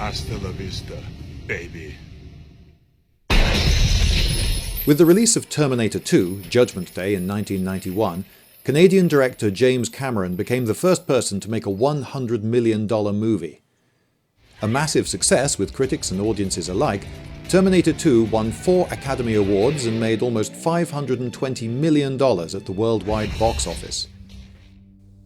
Hasta la vista, baby. With the release of Terminator 2, Judgment Day in 1991, Canadian director James Cameron became the first person to make a $100 million movie. A massive success with critics and audiences alike, Terminator 2 won 4 Academy Awards and made almost $520 million at the worldwide box office.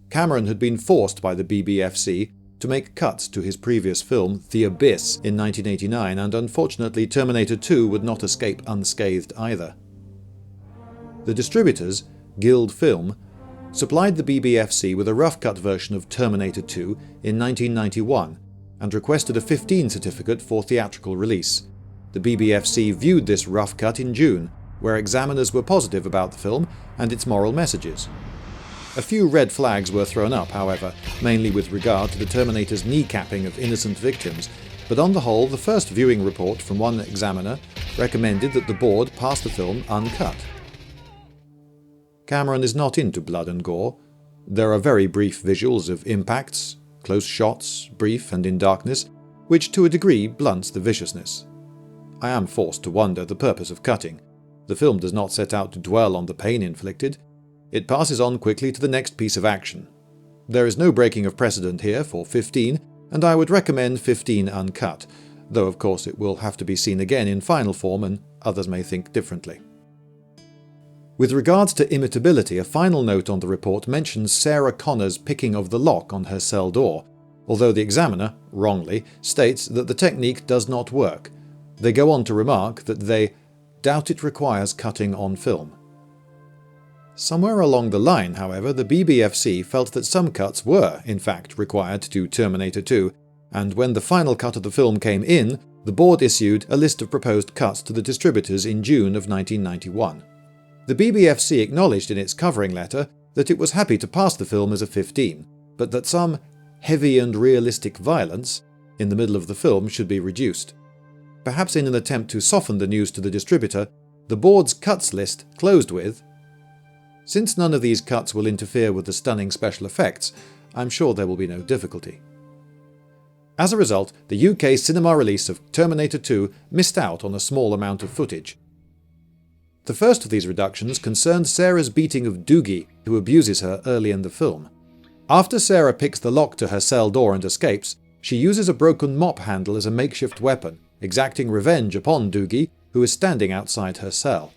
Cameron had been forced by the BBFC to make cuts to his previous film, The Abyss, in 1989, and unfortunately Terminator 2 would not escape unscathed either. The distributors, Guild Film, supplied the BBFC with a rough-cut version of Terminator 2 in 1991 and requested a 15 certificate for theatrical release. The BBFC viewed this rough cut in June, where examiners were positive about the film and its moral messages. A few red flags were thrown up, however, mainly with regard to the Terminator's kneecapping of innocent victims, but on the whole, the first viewing report from one examiner recommended that the board pass the film uncut. Cameron is not into blood and gore. There are very brief visuals of impacts, close shots, brief and in darkness, which to a degree blunts the viciousness. I am forced to wonder the purpose of cutting. The film does not set out to dwell on the pain inflicted. It passes on quickly to the next piece of action. There is no breaking of precedent here for 15, and I would recommend 15 uncut, though of course it will have to be seen again in final form and others may think differently. With regards to imitability, a final note on the report mentions Sarah Connor's picking of the lock on her cell door, although the examiner, wrongly, states that the technique does not work. They go on to remark that they doubt it requires cutting on film. Somewhere along the line, however, the BBFC felt that some cuts were, in fact, required to Terminator 2, and when the final cut of the film came in, the board issued a list of proposed cuts to the distributors in June of 1991. The BBFC acknowledged in its covering letter that it was happy to pass the film as a 15, but that some heavy and realistic violence in the middle of the film should be reduced. Perhaps in an attempt to soften the news to the distributor, the board's cuts list closed with, "Since none of these cuts will interfere with the stunning special effects, I'm sure there will be no difficulty." As a result, the UK cinema release of Terminator 2 missed out on a small amount of footage. The first of these reductions concerned Sarah's beating of Doogie, who abuses her early in the film. After Sarah picks the lock to her cell door and escapes, she uses a broken mop handle as a makeshift weapon, exacting revenge upon Doogie, who is standing outside her cell.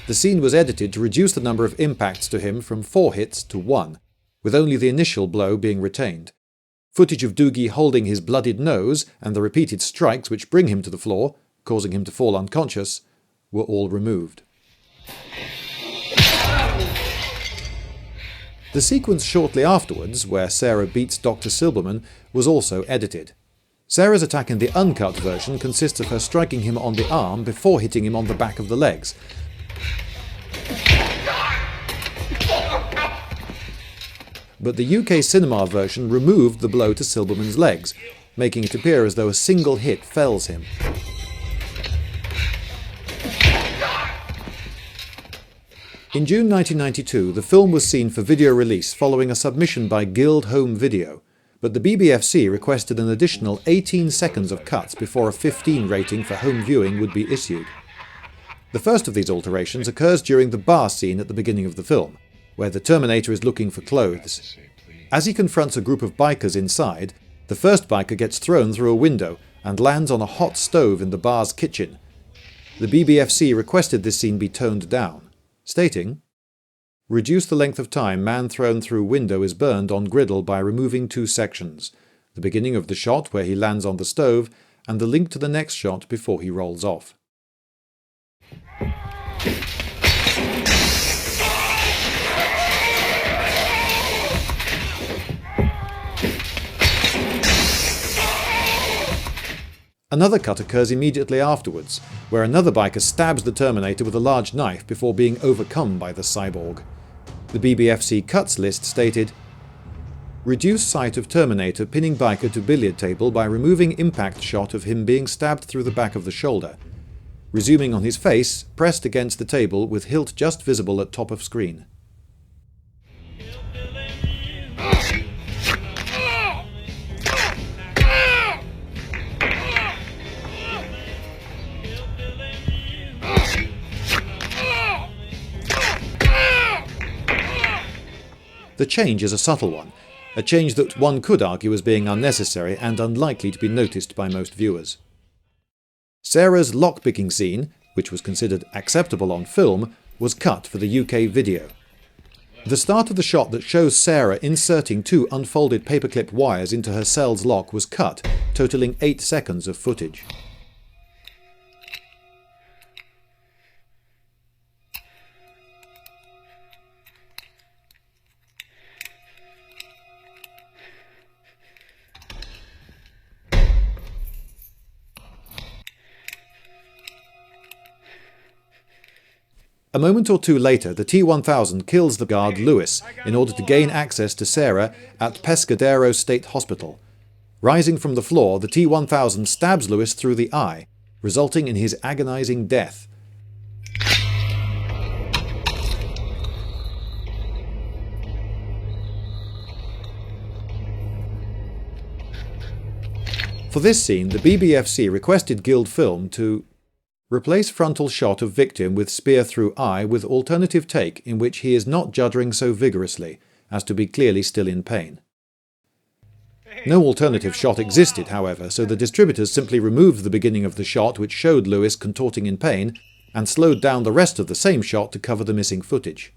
The scene was edited to reduce the number of impacts to him from 4 hits to 1, with only the initial blow being retained. Footage of Doogie holding his bloodied nose and the repeated strikes which bring him to the floor, causing him to fall unconscious, were all removed. The sequence shortly afterwards, where Sarah beats Dr. Silberman, was also edited. Sarah's attack in the uncut version consists of her striking him on the arm before hitting him on the back of the legs. But the UK cinema version removed the blow to Silberman's legs, making it appear as though a single hit fells him. In June 1992, the film was seen for video release following a submission by Guild Home Video, but the BBFC requested an additional 18 seconds of cuts before a 15 rating for home viewing would be issued. The first of these alterations occurs during the bar scene at the beginning of the film, where the Terminator is looking for clothes. As he confronts a group of bikers inside, the first biker gets thrown through a window and lands on a hot stove in the bar's kitchen. The BBFC requested this scene be toned down, stating, "Reduce the length of time man thrown through window is burned on griddle by removing 2 sections, the beginning of the shot where he lands on the stove and the link to the next shot before he rolls off." Another cut occurs immediately afterwards, where another biker stabs the Terminator with a large knife before being overcome by the cyborg. The BBFC cuts list stated, "Reduce sight of Terminator pinning biker to billiard table by removing impact shot of him being stabbed through the back of the shoulder. resuming on his face, pressed against the table with hilt just visible at top of screen. The change is a subtle one, a change that one could argue as being unnecessary and unlikely to be noticed by most viewers. Sarah's lockpicking scene, which was considered acceptable on film, was cut for the UK video. The start of the shot that shows Sarah inserting 2 unfolded paperclip wires into her cell's lock was cut, totaling 8 seconds of footage. A moment or two later, the T-1000 kills the guard Lewis in order to gain access to Sarah at Pescadero State Hospital. Rising from the floor, the T-1000 stabs Lewis through the eye, resulting in his agonizing death. For this scene, the BBFC requested Guild Film to replace frontal shot of victim with spear through eye with alternative take in which he is not juddering so vigorously as to be clearly still in pain. No alternative shot existed, however, so the distributors simply removed the beginning of the shot which showed Lewis contorting in pain and slowed down the rest of the same shot to cover the missing footage.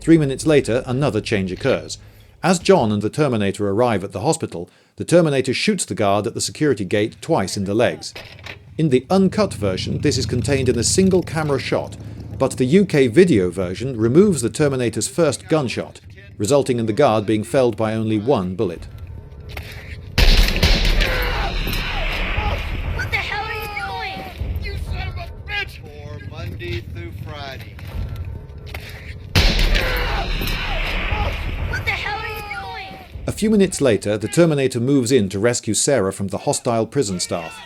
Three minutes later, another change occurs. As John and the Terminator arrive at the hospital, the Terminator shoots the guard at the security gate twice in the legs. In the uncut version, this is contained in a single camera shot, but the UK video version removes the Terminator's first gunshot, resulting in the guard being felled by only 1 bullet. What the hell are you doing? You son of a bitch! For Monday through Friday. What the hell are you doing? A few minutes later, the Terminator moves in to rescue Sarah from the hostile prison staff.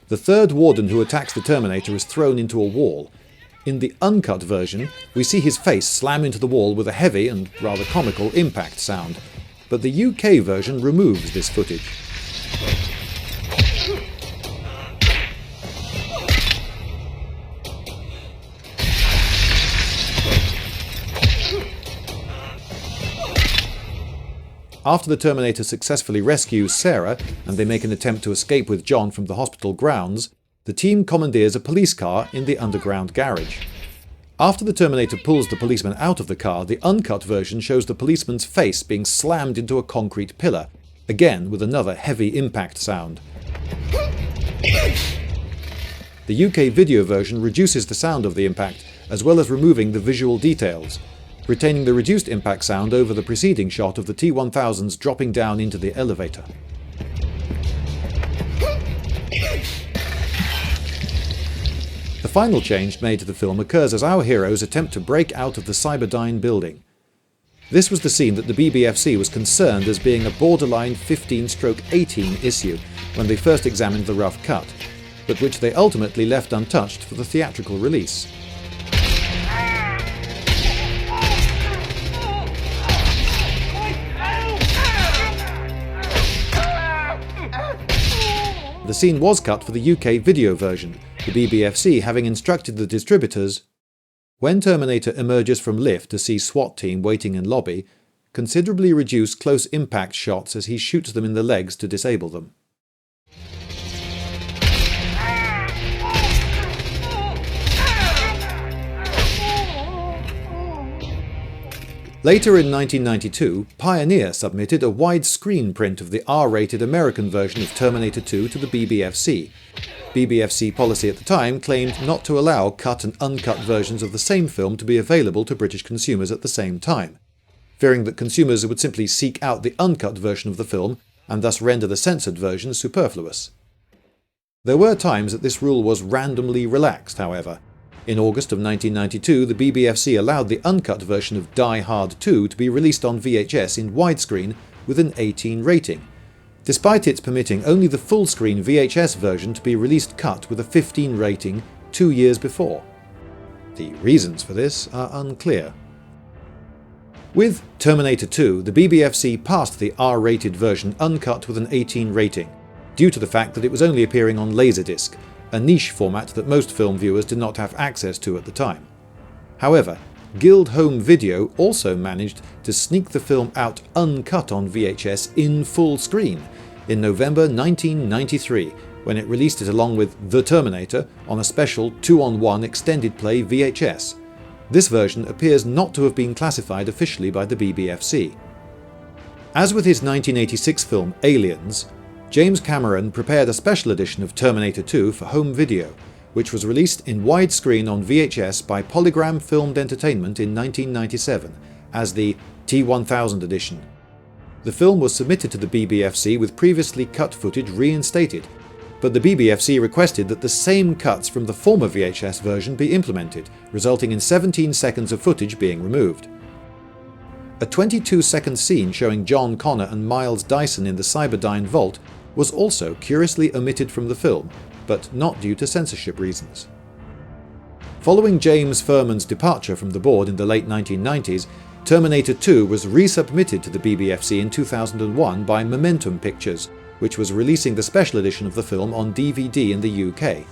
The third warden who attacks the Terminator is thrown into a wall. In the uncut version, we see his face slam into the wall with a heavy and rather comical impact sound, but the UK version removes this footage. After the Terminator successfully rescues Sarah, and they make an attempt to escape with John from the hospital grounds, the team commandeers a police car in the underground garage. After the Terminator pulls the policeman out of the car, the uncut version shows the policeman's face being slammed into a concrete pillar, again with another heavy impact sound. The UK video version reduces the sound of the impact, as well as removing the visual details, retaining the reduced impact sound over the preceding shot of the T-1000s dropping down into the elevator. The final change made to the film occurs as our heroes attempt to break out of the Cyberdyne building. This was the scene that the BBFC was concerned as being a borderline 15/18 issue when they first examined the rough cut, but which they ultimately left untouched for the theatrical release. The scene was cut for the UK video version, the BBFC having instructed the distributors, when Terminator emerges from lift to see SWAT team waiting in lobby, considerably reduce close impact shots as he shoots them in the legs to disable them. Later in 1992, Pioneer submitted a widescreen print of the R-rated American version of Terminator 2 to the BBFC. BBFC policy at the time claimed not to allow cut and uncut versions of the same film to be available to British consumers at the same time, fearing that consumers would simply seek out the uncut version of the film and thus render the censored version superfluous. There were times that this rule was randomly relaxed, however. In August of 1992, the BBFC allowed the uncut version of Die Hard 2 to be released on VHS in widescreen with an 18 rating, despite its permitting only the full-screen VHS version to be released cut with a 15 rating 2 years before. The reasons for this are unclear. With Terminator 2, the BBFC passed the R-rated version uncut with an 18 rating, due to the fact that it was only appearing on Laserdisc, a niche format that most film viewers did not have access to at the time. However, Guild Home Video also managed to sneak the film out uncut on VHS in full screen in November 1993, when it released it along with The Terminator on a special 2-on-1 extended play VHS. This version appears not to have been classified officially by the BBFC. As with his 1986 film Aliens, James Cameron prepared a special edition of Terminator 2 for home video, which was released in widescreen on VHS by Polygram Filmed Entertainment in 1997 as the T1000 edition. The film was submitted to the BBFC with previously cut footage reinstated, but the BBFC requested that the same cuts from the former VHS version be implemented, resulting in 17 seconds of footage being removed. A 22-second scene showing John Connor and Miles Dyson in the Cyberdyne vault was also curiously omitted from the film, but not due to censorship reasons. Following James Furman's departure from the board in the late 1990s, Terminator 2 was resubmitted to the BBFC in 2001 by Momentum Pictures, which was releasing the special edition of the film on DVD in the UK.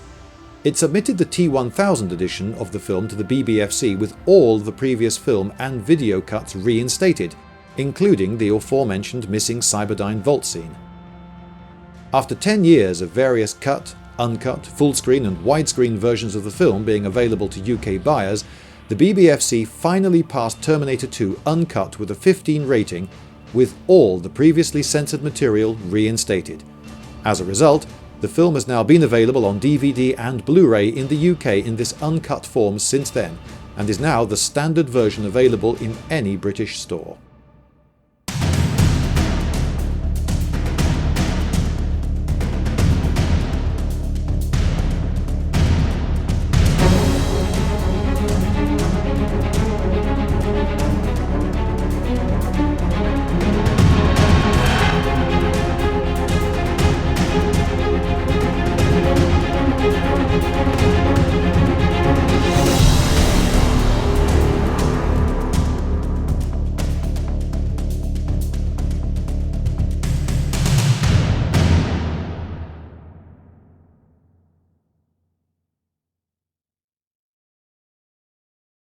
It submitted the T1000 edition of the film to the BBFC with all the previous film and video cuts reinstated, including the aforementioned missing Cyberdyne vault scene. After 10 years of various cut, uncut, full-screen and widescreen versions of the film being available to UK buyers, the BBFC finally passed Terminator 2 uncut with a 15 rating, with all the previously censored material reinstated. As a result, the film has now been available on DVD and Blu-ray in the UK in this uncut form since then, and is now the standard version available in any British store.